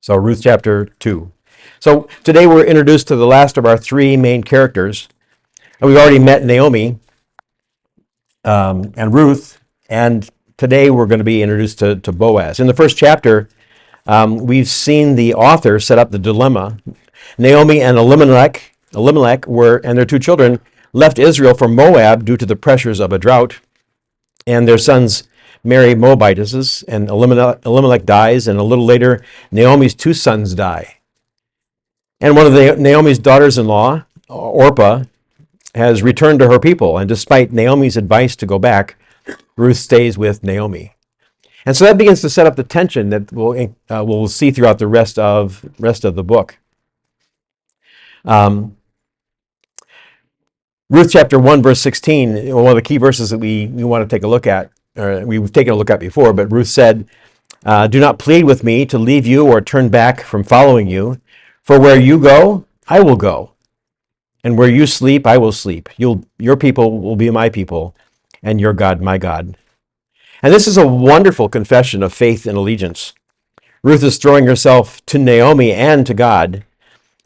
So Ruth chapter 2. So today we're introduced to the last of our three main characters. And we've already met Naomi and Ruth, and today we're going to be introduced to Boaz. In the first chapter, we've seen the author set up the dilemma. Naomi and Elimelech and their two children left Israel for Moab due to the pressures of a drought, and their sons marry Moabitesses, and Elimelech dies, and a little later, Naomi's two sons die. And one of Naomi's daughters-in-law, Orpah, has returned to her people, and despite Naomi's advice to go back, Ruth stays with Naomi. And so that begins to set up the tension that we'll see throughout the rest of the book. Ruth chapter 1, verse 16, one of the key verses that we want to take a look at, we've taken a look at before, but Ruth said, "Do not plead with me to leave you or turn back from following you, for where you go, I will go, and where you sleep, I will sleep. Your people will be my people, and your God, my God." And this is a wonderful confession of faith and allegiance. Ruth is throwing herself to Naomi and to God.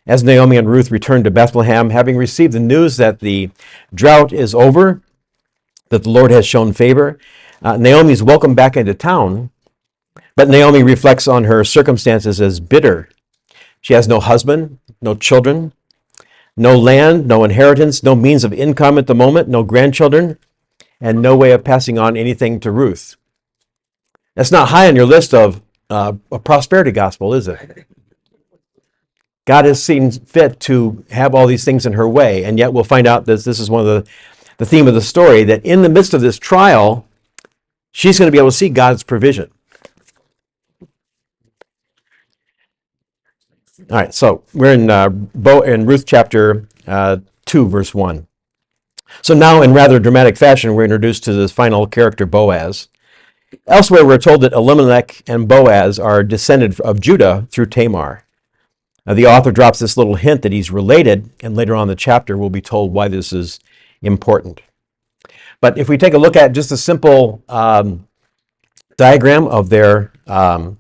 As Naomi and Ruth return to Bethlehem, having received the news that the drought is over, that the Lord has shown favor, Naomi is welcomed back into town, but Naomi reflects on her circumstances as bitter. She has no husband, no children, no land, no inheritance, no means of income at the moment, no grandchildren, and no way of passing on anything to Ruth. That's not high on your list of a prosperity gospel, is it? God has seen fit to have all these things in her way, and yet we'll find out that this is one of the theme of the story, that in the midst of this trial, she's going to be able to see God's provision. All right, so we're in Ruth chapter 2, verse 1. So now, in rather dramatic fashion, we're introduced to this final character, Boaz. Elsewhere, we're told that Elimelech and Boaz are descended of Judah through Tamar. The author drops this little hint that he's related, and later on in the chapter, we'll be told why this is important. But if we take a look at just a simple diagram of their family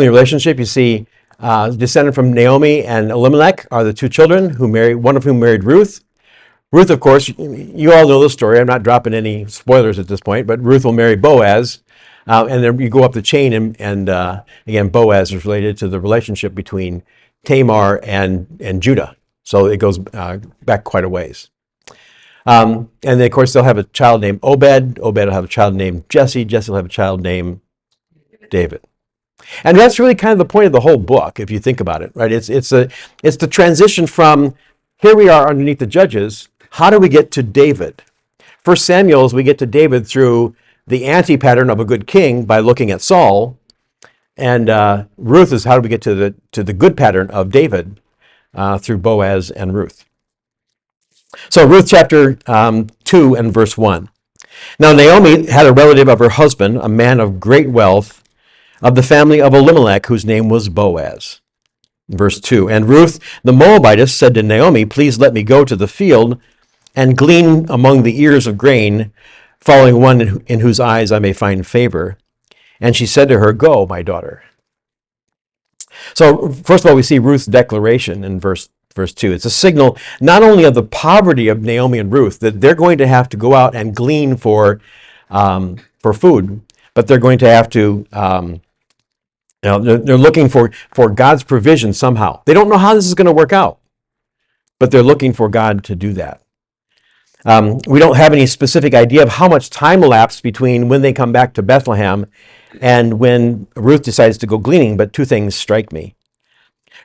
relationship, you see descended from Naomi and Elimelech are the two children, one of whom married Ruth. Ruth, of course, you all know the story. I'm not dropping any spoilers at this point, but Ruth will marry Boaz. And then you go up the chain, and again, Boaz is related to the relationship between Tamar and Judah. So it goes back quite a ways. And then, of course, they'll have a child named Obed. Obed will have a child named Jesse. Jesse will have a child named David. And that's really kind of the point of the whole book, if you think about it, right? It's the transition from here we are underneath the judges. How do we get to David? First Samuel's, we get to David through the anti-pattern of a good king by looking at Saul, and Ruth is how do we get to the good pattern of David through Boaz and Ruth. So Ruth chapter 2 and verse 1. Now Naomi had a relative of her husband, a man of great wealth, of the family of Elimelech, whose name was Boaz. Verse 2. And Ruth the Moabitess said to Naomi, "Please let me go to the field and glean among the ears of grain, following one in whose eyes I may find favor." And she said to her, "Go, my daughter." So first of all, we see Ruth's declaration in verse 2. It's a signal not only of the poverty of Naomi and Ruth, that they're going to have to go out and glean for food, but they're going to have to, they're looking for God's provision somehow. They don't know how this is going to work out, but they're looking for God to do that. We don't have any specific idea of how much time elapsed between when they come back to Bethlehem and when Ruth decides to go gleaning, but two things strike me.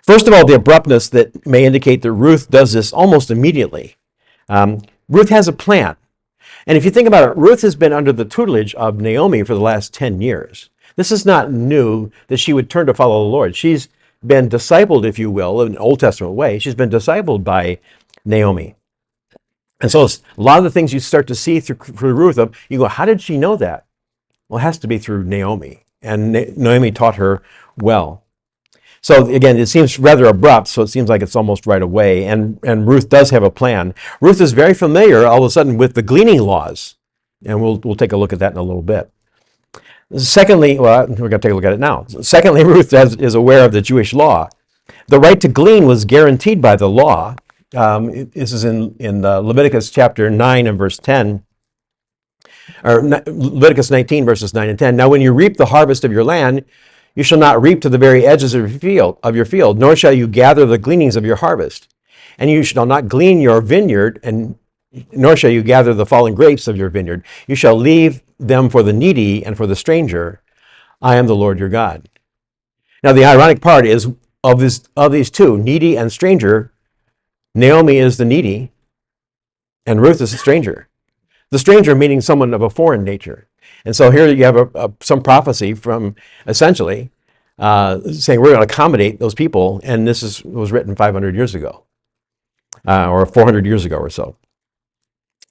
First of all, the abruptness that may indicate that Ruth does this almost immediately. Ruth has a plan. And if you think about it, Ruth has been under the tutelage of Naomi for the last 10 years. This is not new that she would turn to follow the Lord. She's been discipled, if you will, in an Old Testament way. She's been discipled by Naomi. And so a lot of the things you start to see through Ruth, you go, how did she know that? Well, it has to be through Naomi. And Naomi taught her well. So again, it seems rather abrupt, so it seems like it's almost right away. And Ruth does have a plan. Ruth is very familiar all of a sudden with the gleaning laws. And we'll take a look at that in a little bit. Secondly, well, we're going to take a look at it now. Secondly, Ruth is aware of the Jewish law. The right to glean was guaranteed by the law. This is in Leviticus chapter 9 and verse 10, or Leviticus 19 verses 9 and 10. Now, when you reap the harvest of your land, you shall not reap to the very edges of your field, nor shall you gather the gleanings of your harvest. And you shall not glean your vineyard, and nor shall you gather the fallen grapes of your vineyard. You shall leave them for the needy and for the stranger. I am the Lord your God. Now, the ironic part is of these two, needy and stranger, Naomi is the needy, and Ruth is the stranger. The stranger meaning someone of a foreign nature. And so here you have some prophecy from essentially saying we're going to accommodate those people, and this was written 500 years ago, or 400 years ago or so.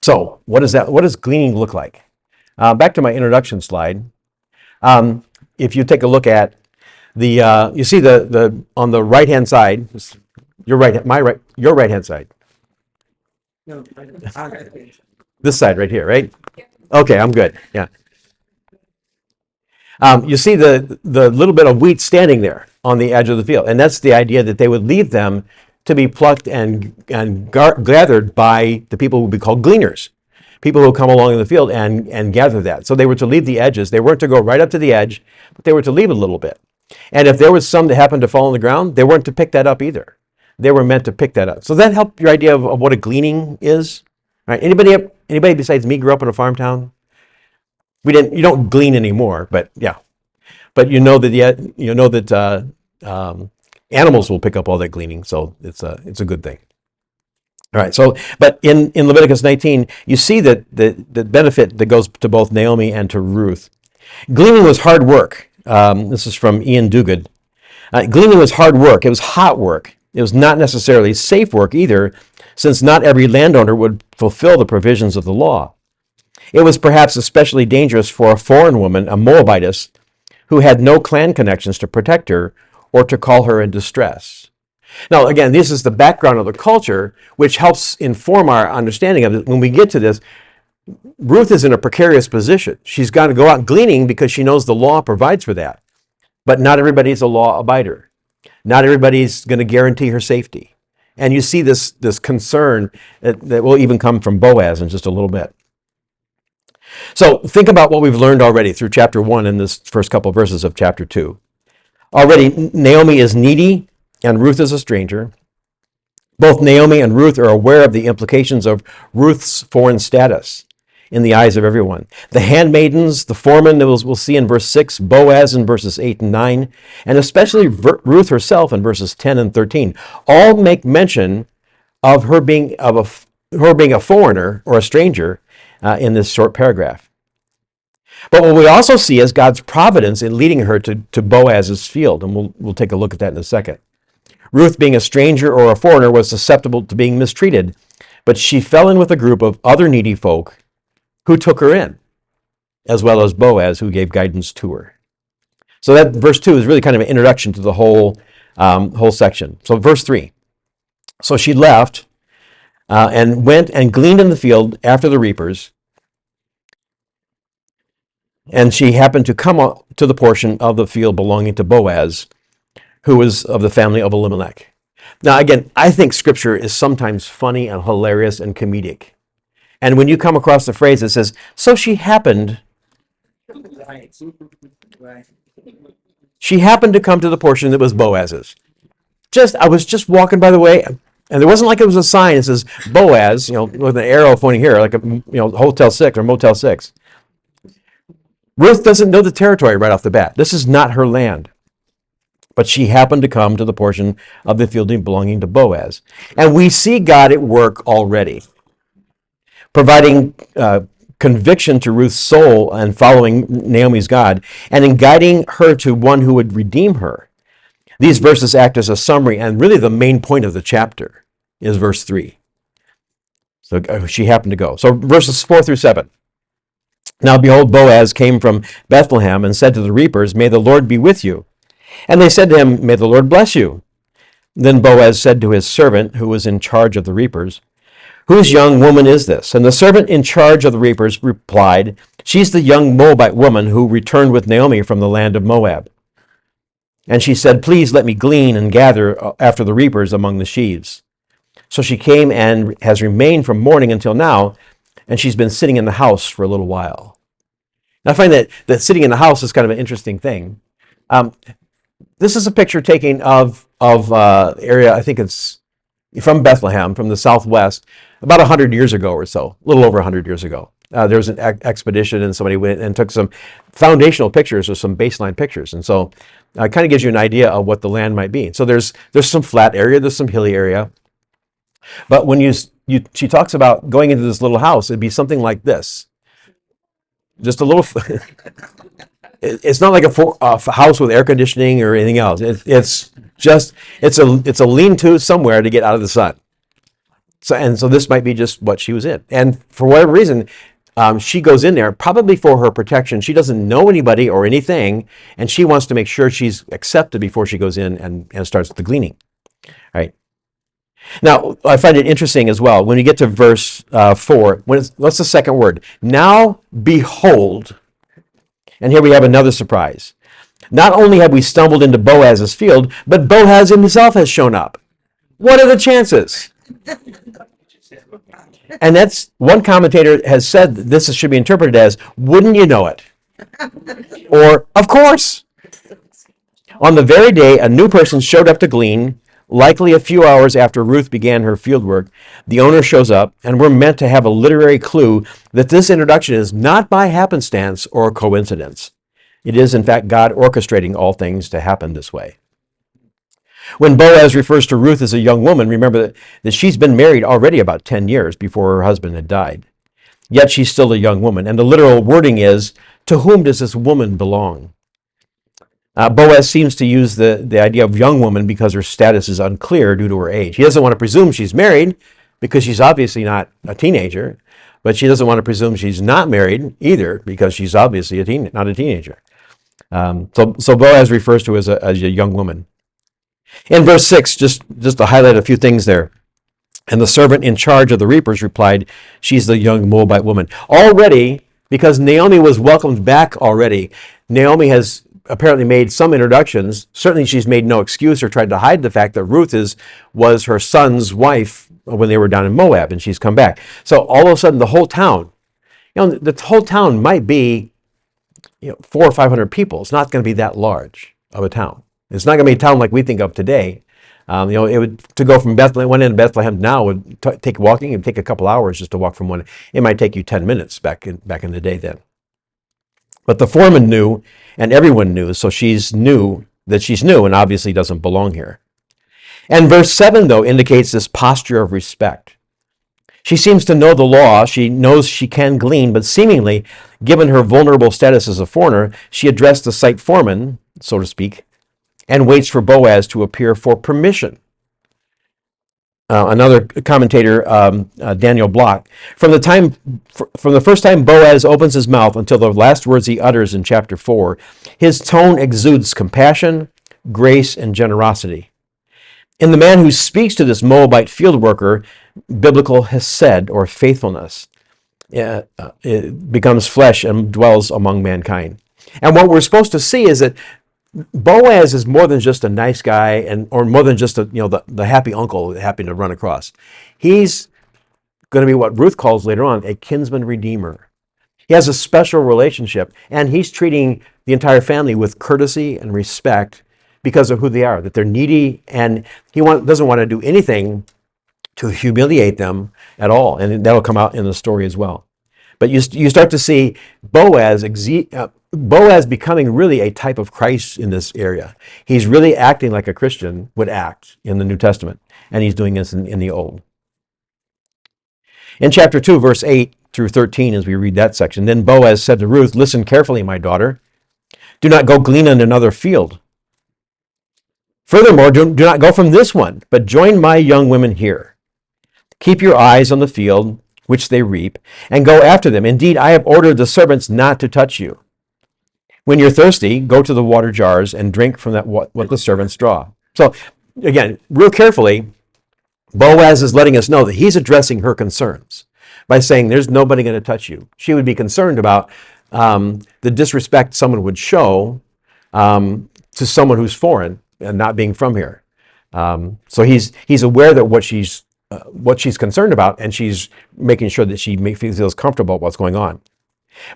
So what does gleaning look like? Back to my introduction slide. If you take a look at you see the on the right hand side, your right hand side. No, This side right here, right? Okay, I'm good. Yeah. You see the little bit of wheat standing there on the edge of the field, and that's the idea that they would leave them to be plucked and gathered by the people who would be called gleaners, people who come along in the field and gather that. So they were to leave the edges. They weren't to go right up to the edge, but they were to leave a little bit. And if there was some that happened to fall on the ground, they weren't to pick that up either. They were meant to pick that up. So that helped your idea of what a gleaning is. All right? Anybody besides me grew up in a farm town? You don't glean anymore, but yeah. But you know that animals will pick up all that gleaning, so it's a good thing. All right. So, but in Leviticus 19, you see that the benefit that goes to both Naomi and to Ruth. Gleaning was hard work. This is from Ian Duguid. Gleaning was hard work. It was hot work. It was not necessarily safe work either, since not every landowner would fulfill the provisions of the law. It was perhaps especially dangerous for a foreign woman, a Moabitess, who had no clan connections to protect her or to call her in distress. Now, again, this is the background of the culture, which helps inform our understanding of it. When we get to this, Ruth is in a precarious position. She's got to go out gleaning because she knows the law provides for that. But not everybody's a law abider. Not everybody's going to guarantee her safety. And you see this concern that will even come from Boaz in just a little bit. So think about what we've learned already through chapter 1 and this first couple of verses of chapter 2. Already, Naomi is needy and Ruth is a stranger. Both Naomi and Ruth are aware of the implications of Ruth's foreign status in the eyes of everyone. The handmaidens, the foreman that we'll see in verse 6, Boaz in verses 8 and 9, and especially Ruth herself in verses 10 and 13, all make mention of her being a foreigner or a stranger in this short paragraph. But what we also see is God's providence in leading her to Boaz's field, and we'll take a look at that in a second. Ruth, being a stranger or a foreigner, was susceptible to being mistreated, but she fell in with a group of other needy folk who took her in, as well as Boaz, who gave guidance to her. So that verse 2 is really kind of an introduction to the whole section. So verse 3. So she left and went and gleaned in the field after the reapers, and she happened to come to the portion of the field belonging to Boaz, who was of the family of Elimelech. Now, again, I think Scripture is sometimes funny and hilarious and comedic. And when you come across the phrase that says, so she happened to come to the portion that was Boaz's. I was just walking by the way, and there wasn't like it was a sign that says Boaz, with an arrow pointing here, like Hotel 6 or Motel 6. Ruth doesn't know the territory right off the bat. This is not her land. But she happened to come to the portion of the field belonging to Boaz. And we see God at work already, providing conviction to Ruth's soul and following Naomi's God, and in guiding her to one who would redeem her. These verses act as a summary, and really the main point of the chapter is verse 3. So she happened to go. So verses 4 through 7. Now behold, Boaz came from Bethlehem and said to the reapers, "May the Lord be with you." And they said to him, "May the Lord bless you." Then Boaz said to his servant, who was in charge of the reapers, Whose young woman is this? And the servant in charge of the reapers replied, She's the young Moabite woman who returned with Naomi from the land of Moab. And she said, Please let me glean and gather after the reapers among the sheaves. So she came and has remained from morning until now, and she's been sitting in the house for a little while. Now, I find that sitting in the house is kind of an interesting thing. This is a picture taken of area, I think it's from Bethlehem, from the southwest, about 100 years ago or so, a little over 100 years ago. There was an expedition, and somebody went and took some foundational pictures or some baseline pictures. And so it kind of gives you an idea of what the land might be. So there's some flat area, there's some hilly area. But when she talks about going into this little house, it'd be something like this. Just a little, it's not like a house with air conditioning or anything else. It's a lean-to somewhere to get out of the sun. So this might be just what she was in. And for whatever reason, she goes in there probably for her protection. She doesn't know anybody or anything, and she wants to make sure she's accepted before she goes in and starts the gleaning. Right? Now, I find it interesting as well when you get to verse 4. What's the second word? Now, behold. And here we have another surprise. Not only have we stumbled into Boaz's field, but Boaz himself has shown up. What are the chances? And that's, one commentator has said this should be interpreted as, wouldn't you know it? Or, of course. On the very day a new person showed up to glean, likely a few hours after Ruth began her fieldwork, the owner shows up, and we're meant to have a literary clue that this introduction is not by happenstance or coincidence. It is, in fact, God orchestrating all things to happen this way. When Boaz refers to Ruth as a young woman, remember that she's been married already about 10 years before her husband had died. Yet she's still a young woman, and the literal wording is, to whom does this woman belong? Boaz seems to use the idea of young woman because her status is unclear due to her age. He doesn't want to presume she's married because she's obviously not a teenager, but she doesn't want to presume she's not married either because she's obviously not a teenager. So Boaz refers to her as a young woman. In verse 6, just to highlight a few things there. And the servant in charge of the reapers replied, She's the young Moabite woman. Already, because Naomi was welcomed back already, Naomi has apparently made some introductions. Certainly she's made no excuse or tried to hide the fact that Ruth was her son's wife when they were down in Moab, and she's come back. So all of a sudden the whole town, the whole town might be 400 or 500 people. It's not going to be that large of a town. It's not going to be a town like we think of today. It would, to go from one end of Bethlehem now would take walking. It would take a couple hours just to walk from one. It might take you 10 minutes back in the day then. But the foreman knew, and everyone knew, so she's new, and obviously doesn't belong here. And verse 7, though, indicates this posture of respect. She seems to know the law. She knows she can glean, but seemingly, given her vulnerable status as a foreigner, she addressed the site foreman, so to speak, and waits for Boaz to appear for permission. Another commentator, Daniel Block, from the first time Boaz opens his mouth until the last words he utters in chapter 4, his tone exudes compassion, grace, and generosity. In the man who speaks to this Moabite field worker, biblical hesed, or faithfulness, it becomes flesh and dwells among mankind. And what we're supposed to see is that Boaz is more than just a nice guy, or more than just the happy uncle that happened to run across. He's going to be what Ruth calls later on a kinsman redeemer. He has a special relationship, and he's treating the entire family with courtesy and respect because of who they are, that they're needy, and he doesn't want to do anything to humiliate them at all, and that'll come out in the story as well. But you start to see Boaz becoming really a type of Christ in this area. He's really acting like a Christian would act in the New Testament, and he's doing this in the Old. In chapter 2, verse 8 through 13, as we read that section, then Boaz said to Ruth, Listen carefully, my daughter. Do not go glean in another field. Furthermore, do not go from this one, but join my young women here. Keep your eyes on the field which they reap, and go after them. Indeed, I have ordered the servants not to touch you. When you're thirsty, go to the water jars and drink from what the servants draw. So, again, real carefully, Boaz is letting us know that he's addressing her concerns by saying, there's nobody going to touch you. She would be concerned about the disrespect someone would show to someone who's foreign and not being from here. So he's aware that what she's concerned about, and she's making sure that she feels comfortable with what's going on.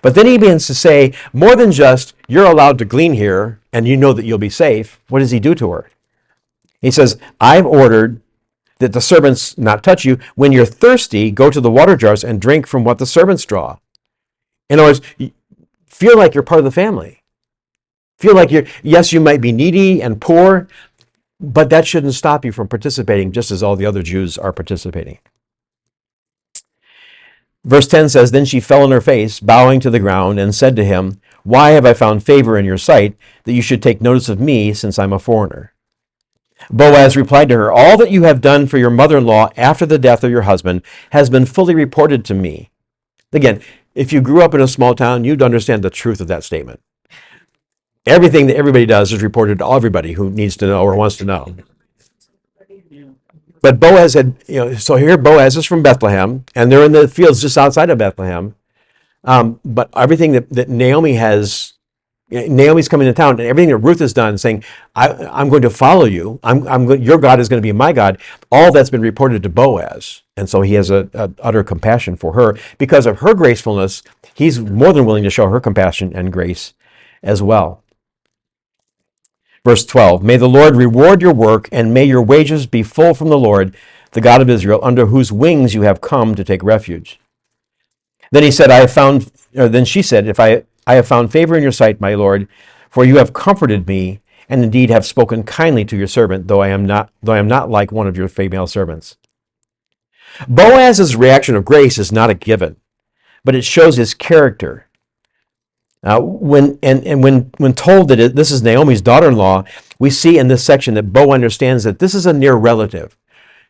But then he begins to say, more than just, you're allowed to glean here and you know that you'll be safe. What does he do to her? He says, I've ordered that the servants not touch you. When you're thirsty, go to the water jars and drink from what the servants draw. In other words, feel like you're part of the family. Feel like yes, you might be needy and poor, but that shouldn't stop you from participating just as all the other Jews are participating. Verse 10 says, Then she fell on her face, bowing to the ground, and said to him, Why have I found favor in your sight, that you should take notice of me, since I'm a foreigner? Boaz replied to her, All that you have done for your mother-in-law after the death of your husband has been fully reported to me. Again, if you grew up in a small town, you'd understand the truth of that statement. Everything that everybody does is reported to everybody who needs to know or wants to know. But Boaz had, so here Boaz is from Bethlehem, and they're in the fields just outside of Bethlehem. But everything that Naomi's coming to town, and everything that Ruth has done, saying, I'm going to follow you. Your God is going to be my God. All that's been reported to Boaz. And so he has a utter compassion for her. Because of her gracefulness, he's more than willing to show her compassion and grace as well. Verse 12, May the Lord reward your work, and may your wages be full from the Lord, the God of Israel, under whose wings you have come to take refuge. Then he said, Then she said, If I have found favor in your sight, my Lord, for you have comforted me, and indeed have spoken kindly to your servant, though I am not like one of your female servants. Boaz's reaction of grace is not a given, but it shows his character. When told that this is Naomi's daughter-in-law, we see in this section that Bo understands that this is a near relative.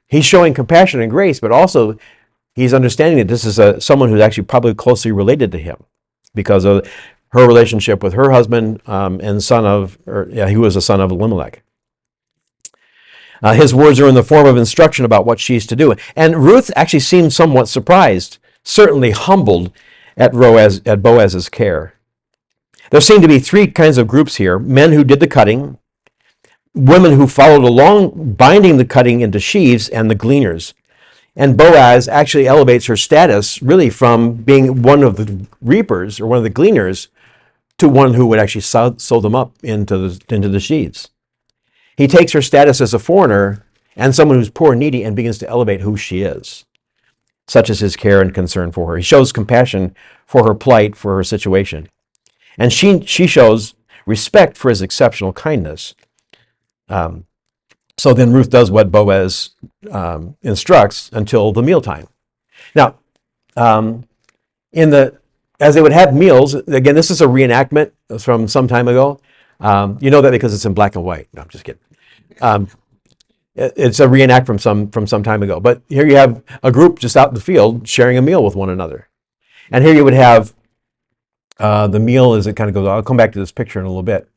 He's showing compassion and grace, but also he's understanding that this is someone who's actually probably closely related to him because of her relationship with her husband and he was a son of Elimelech. His words are in the form of instruction about what she's to do. And Ruth actually seemed somewhat surprised, certainly humbled at Boaz's care. There seem to be three kinds of groups here: men who did the cutting, women who followed along binding the cutting into sheaves, and the gleaners. And Boaz actually elevates her status really from being one of the reapers or one of the gleaners to one who would actually sew them up into the sheaves. He takes her status as a foreigner and someone who's poor and needy and begins to elevate who she is. Such is his care and concern for her. He shows compassion for her plight, for her situation. And she shows respect for his exceptional kindness. So then Ruth does what Boaz instructs until the mealtime. Now, as they would have meals, again, this is a reenactment from some time ago. You know that because it's in black and white. No, I'm just kidding. It's a reenact from some time ago. But here you have a group just out in the field sharing a meal with one another. And here you would have the meal as it kind of goes. I'll come back to this picture in a little bit.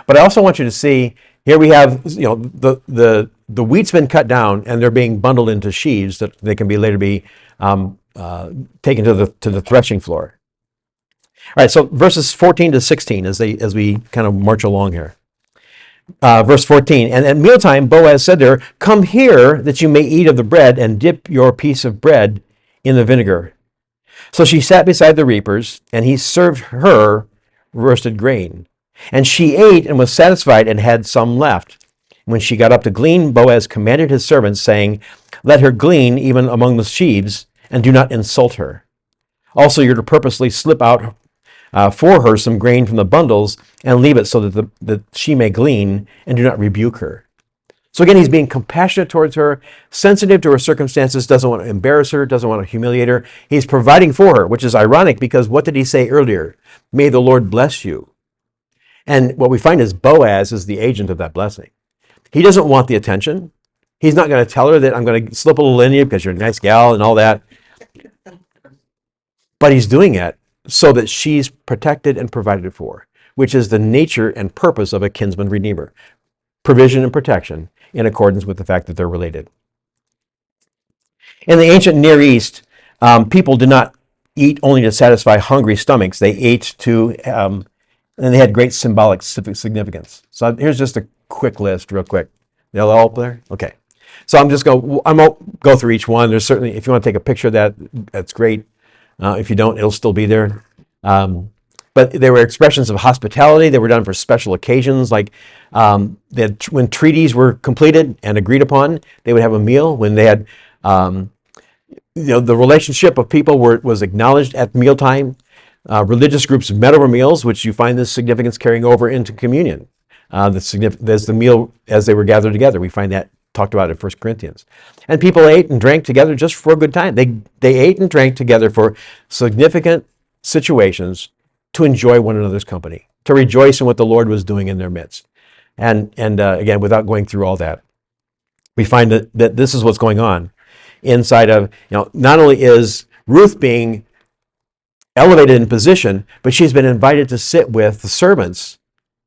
But I also want you to see, here we have, the wheat's been cut down and they're being bundled into sheaves that they can later be taken to the threshing floor. All right, so verses 14 to 16 as we kind of march along here. Verse 14, and at mealtime Boaz said to her, "Come here that you may eat of the bread and dip your piece of bread in the vinegar." So she sat beside the reapers, and he served her roasted grain. And she ate and was satisfied and had some left. When she got up to glean, Boaz commanded his servants, saying, "Let her glean even among the sheaves, and do not insult her. Also, you're to purposely slip out for her some grain from the bundles and leave it so that she may glean, and do not rebuke her." So again, he's being compassionate towards her, sensitive to her circumstances, doesn't want to embarrass her, doesn't want to humiliate her. He's providing for her, which is ironic because what did he say earlier? May the Lord bless you. And what we find is Boaz is the agent of that blessing. He doesn't want the attention. He's not going to tell her that I'm going to slip a little in you because you're a nice gal and all that. But he's doing it so that she's protected and provided for, which is the nature and purpose of a kinsman redeemer. Provision and protection in accordance with the fact that they're related. In the ancient Near East, people did not eat only to satisfy hungry stomachs. They ate to, and they had great symbolic significance. So here's just a quick list, real quick. They're all up there? Okay. So I'm going to go through each one. There's certainly, if you want to take a picture of that, that's great. If you don't, it'll still be there. But they were expressions of hospitality. They were done for special occasions, like when treaties were completed and agreed upon, they would have a meal. When they had, the relationship of people was acknowledged at mealtime. Religious groups met over meals, which you find this significance carrying over into communion. There's the meal as they were gathered together. We find that talked about in 1 Corinthians. And people ate and drank together just for a good time. They ate and drank together for significant situations to enjoy one another's company, to rejoice in what the Lord was doing in their midst. And again, without going through all that, we find that this is what's going on inside of, not only is Ruth being elevated in position, but she's been invited to sit with the servants,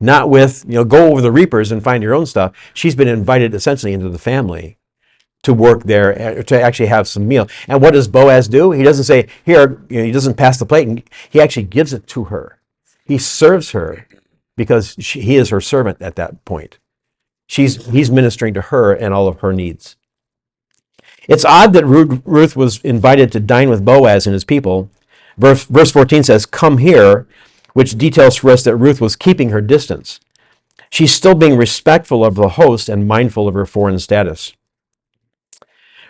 not with, go over the reapers and find your own stuff. She's been invited essentially into the family to work there, to actually have some meal. And what does Boaz do? He doesn't say, here, he doesn't pass the plate. And he actually gives it to her. He serves her because he is her servant at that point. He's ministering to her and all of her needs. It's odd that Ruth was invited to dine with Boaz and his people. Verse 14 says, come here, which details for us that Ruth was keeping her distance. She's still being respectful of the host and mindful of her foreign status.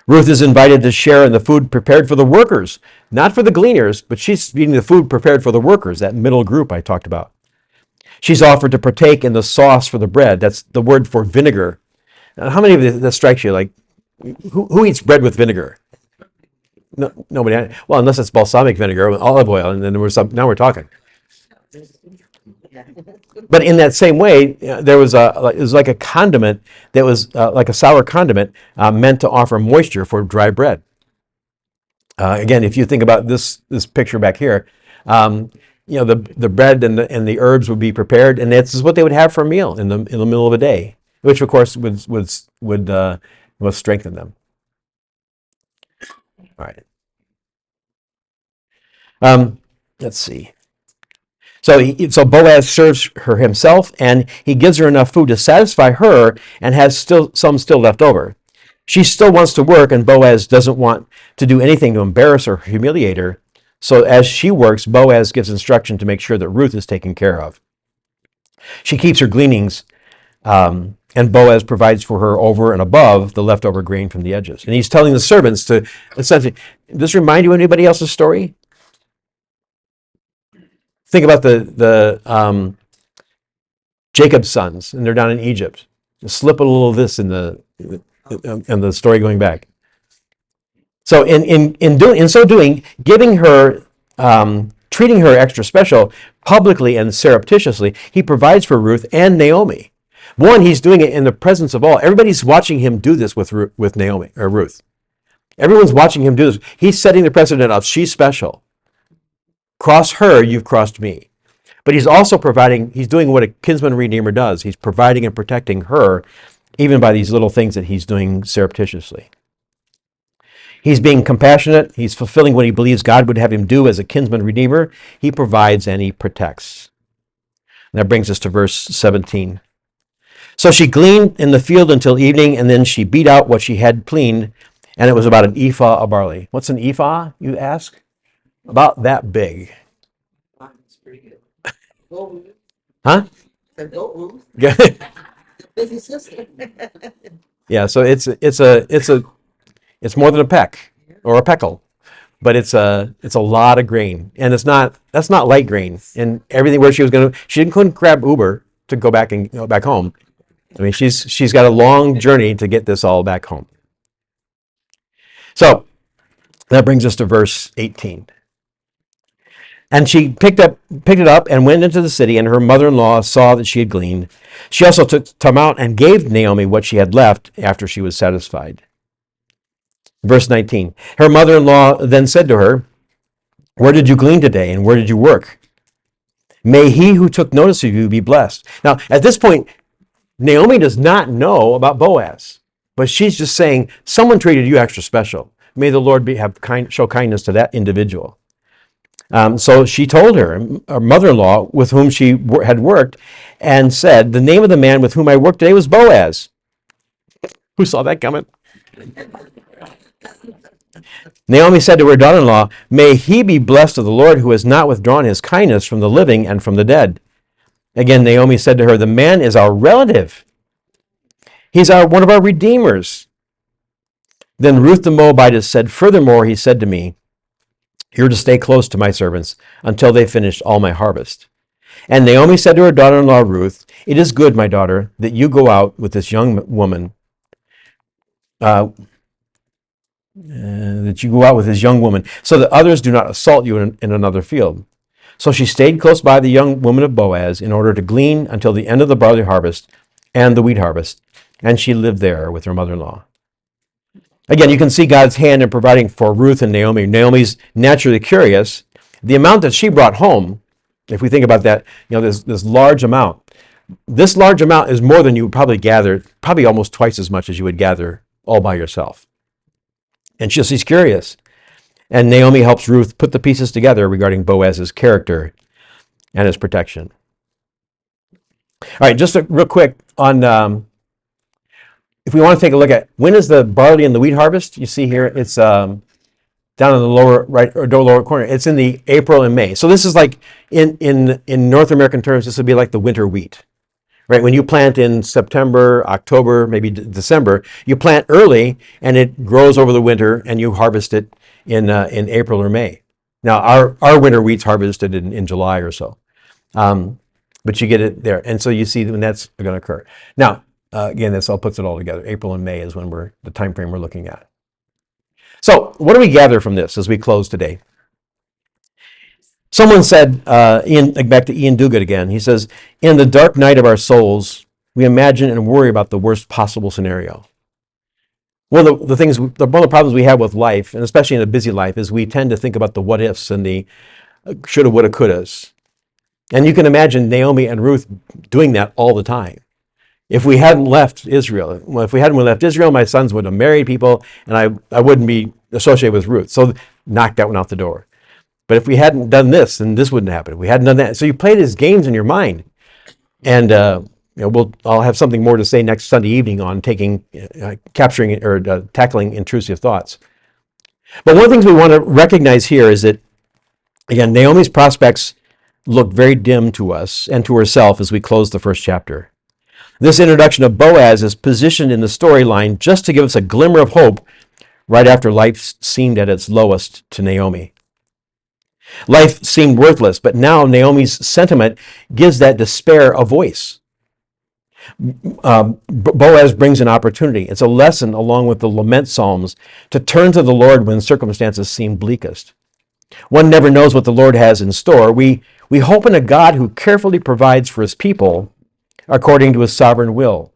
Ruth is invited to share in the food prepared for the workers, not for the gleaners, but she's eating the food prepared for the workers, that middle group I talked about. She's offered to partake in the sauce for the bread. That's the word for vinegar. Now, how many of you, that strikes you? Like, who eats bread with vinegar? No, nobody. Well, unless it's balsamic vinegar, olive oil, and then now we're talking. But in that same way, it was like a condiment that was like a sour condiment meant to offer moisture for dry bread. Again, if you think about this picture back here, the bread and the herbs would be prepared, and this is what they would have for a meal in the middle of a day, which of course would strengthen them. All right. Let's see. So Boaz serves her himself, and he gives her enough food to satisfy her, and has some still left over. She still wants to work, and Boaz doesn't want to do anything to embarrass or humiliate her. So as she works, Boaz gives instruction to make sure that Ruth is taken care of. She keeps her gleanings, and Boaz provides for her over and above the leftover grain from the edges. And he's telling the servants to essentially, does this remind you of anybody else's story? Think about the Jacob's sons, and they're down in Egypt. Just slip a little of this in the story going back. So in so doing, giving her, treating her extra special publicly and surreptitiously, he provides for Ruth and Naomi. One, he's doing it in the presence of all. Everybody's watching him do this with Naomi or Ruth. Everyone's watching him do this. He's setting the precedent of she's special. Cross her, you've crossed me. But he's also he's doing what a kinsman redeemer does. He's providing and protecting her, even by these little things that he's doing surreptitiously. He's being compassionate. He's fulfilling what he believes God would have him do as a kinsman redeemer. He provides and he protects. And that brings us to verse 17. So she gleaned in the field until evening, and then she beat out what she had gleaned, and it was about an ephah of barley. What's an ephah, you ask? About that big. That's pretty good. Huh? Yeah. Busy sister. Yeah, so it's more than a peck or a peckle, but it's a lot of grain, and that's not light grain. And everything where she couldn't grab Uber to go back home. I mean, she's got a long journey to get this all back home. So that brings us to verse 18. And she picked it up and went into the city, and her mother-in-law saw that she had gleaned. She also took some out and gave Naomi what she had left after she was satisfied. Verse 19. Her mother-in-law then said to her, "Where did you glean today, and where did you work? May he who took notice of you be blessed." Now, at this point, Naomi does not know about Boaz, but she's just saying, someone treated you extra special. May the Lord show kindness to that individual. So she told her mother-in-law with whom she had worked and said, the name of the man with whom I worked today was Boaz. Who saw that coming? Naomi said to her daughter-in-law, may he be blessed of the Lord who has not withdrawn his kindness from the living and from the dead. Again, Naomi said to her, the man is our relative. He's one of our redeemers. Then Ruth the Moabitess said, furthermore, he said to me, you're to stay close to my servants until they finish all my harvest. And Naomi said to her daughter-in-law Ruth, it is good, my daughter, that you go out with this young woman, so that others do not assault you in another field. So she stayed close by the young woman of Boaz in order to glean until the end of the barley harvest and the wheat harvest, and she lived there with her mother-in-law. Again, you can see God's hand in providing for Ruth and Naomi. Naomi's naturally curious. The amount that she brought home, if we think about that, this large amount. This large amount is more than you would probably gather, probably almost twice as much as you would gather all by yourself. And she's curious. And Naomi helps Ruth put the pieces together regarding Boaz's character and his protection. All right, just real quick on, if we want to take a look at when is the barley and the wheat harvest, you see here, it's down in the lower right or lower corner. It's in the April and May. So this is like in North American terms, this would be like the winter wheat. Right, when you plant in September, October, maybe December, you plant early and it grows over the winter, and you harvest it in April or May. Now, our winter wheat's harvested in July or so, but you get it there, and so you see when that's going to occur. Now, again, this all puts it all together. April and May is when the time frame we're looking at. So, what do we gather from this as we close today? Someone said, back to Ian Duguid again, he says, in the dark night of our souls, we imagine and worry about the worst possible scenario. One of the problems we have with life, and especially in a busy life, is we tend to think about the what ifs and the shoulda, woulda, couldas. And you can imagine Naomi and Ruth doing that all the time. If we hadn't left Israel, my sons would have married people, and I wouldn't be associated with Ruth. So knock that one out the door. But if we hadn't done this, then this wouldn't happen. If we hadn't done that, so you play these games in your mind, and I'll have something more to say next Sunday evening on capturing or tackling intrusive thoughts. But one of the things we want to recognize here is that, again, Naomi's prospects look very dim to us and to herself as we close the first chapter. This introduction of Boaz is positioned in the storyline just to give us a glimmer of hope right after life seemed at its lowest to Naomi. Life seemed worthless, but now Naomi's sentiment gives that despair a voice. Boaz brings an opportunity. It's a lesson, along with the lament psalms, to turn to the Lord when circumstances seem bleakest. One never knows what the Lord has in store. We hope in a God who carefully provides for his people according to his sovereign will.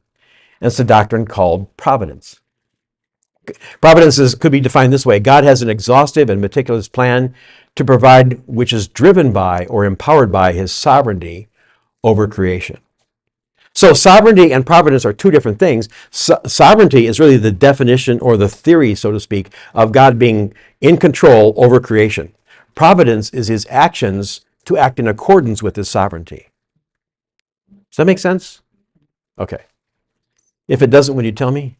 And it's a doctrine called providence. Providence could be defined this way. God has an exhaustive and meticulous plan to provide, which is driven by or empowered by his sovereignty over creation. So sovereignty and providence are two different things. Sovereignty is really the definition or the theory, so to speak, of God being in control over creation. Providence is his actions to act in accordance with his sovereignty. Does that make sense? Okay. If it doesn't, will you tell me?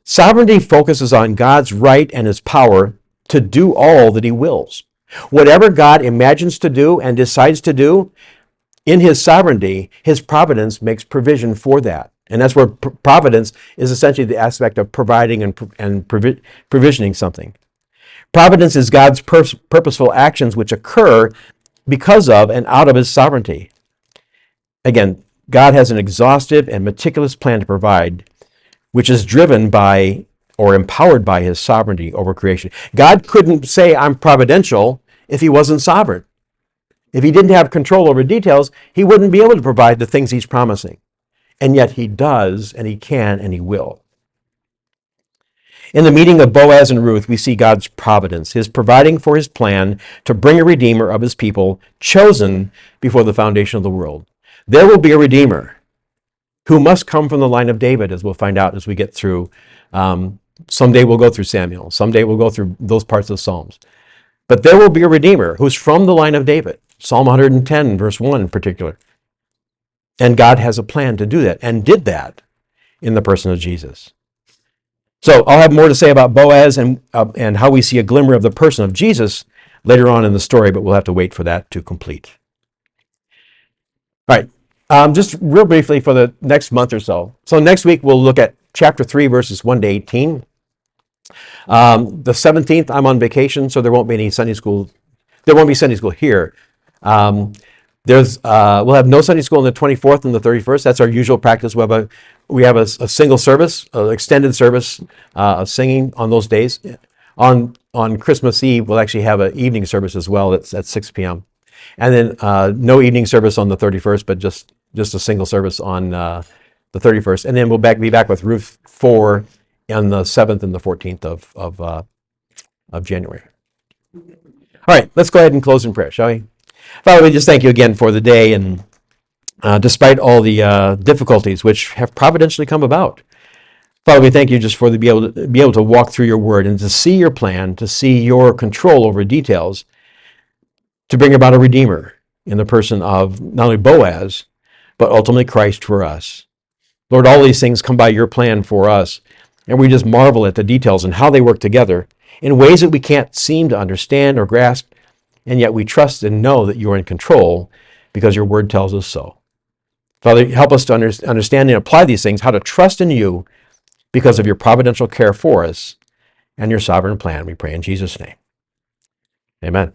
Sovereignty focuses on God's right and his power to do all that he wills. Whatever God imagines to do and decides to do, in his sovereignty, his providence makes provision for that. And that's where providence is essentially the aspect of providing and provisioning something. Providence is God's purposeful actions which occur because of and out of his sovereignty. Again, God has an exhaustive and meticulous plan to provide, which is driven by or empowered by his sovereignty over creation. God couldn't say, I'm providential, if he wasn't sovereign. If he didn't have control over details, he wouldn't be able to provide the things he's promising. And yet he does, and he can, and he will. In the meeting of Boaz and Ruth, we see God's providence, his providing for his plan to bring a redeemer of his people chosen before the foundation of the world. There will be a redeemer. who must come from the line of David, as we'll find out as we get through. Someday we'll go through Samuel. Someday we'll go through those parts of the Psalms. But there will be a Redeemer who's from the line of David. Psalm 110, verse 1 in particular. And God has a plan to do that, and did that in the person of Jesus. So I'll have more to say about Boaz and how we see a glimmer of the person of Jesus later on in the story, but we'll have to wait for that to complete. All right, just real briefly for the next month or so. So next week we'll look at chapter 3, verses 1 to 18. The 17th, I'm on vacation, so there won't be any Sunday school. There won't be Sunday school here. We'll have no Sunday school on the 24th and the 31st. That's our usual practice. We have a single service, an extended service of singing on those days. On Christmas Eve, we'll actually have an evening service as well. It's at 6 p.m. And then no evening service on the 31st, but just a single service on the 31st. And then we'll be back with Ruth 4 on the 7th and the 14th of January. All right, let's go ahead and close in prayer, shall we? Father, we just thank you again for the day, and despite all the difficulties which have providentially come about, Father, we thank you just for be able to walk through your word and to see your plan, to see your control over details, to bring about a Redeemer in the person of not only Boaz, but ultimately Christ for us. Lord, all these things come by your plan for us, and we just marvel at the details and how they work together in ways that we can't seem to understand or grasp, and yet we trust and know that you are in control because your word tells us so. Father, help us to understand and apply these things, how to trust in you because of your providential care for us and your sovereign plan. We pray in Jesus' name. Amen.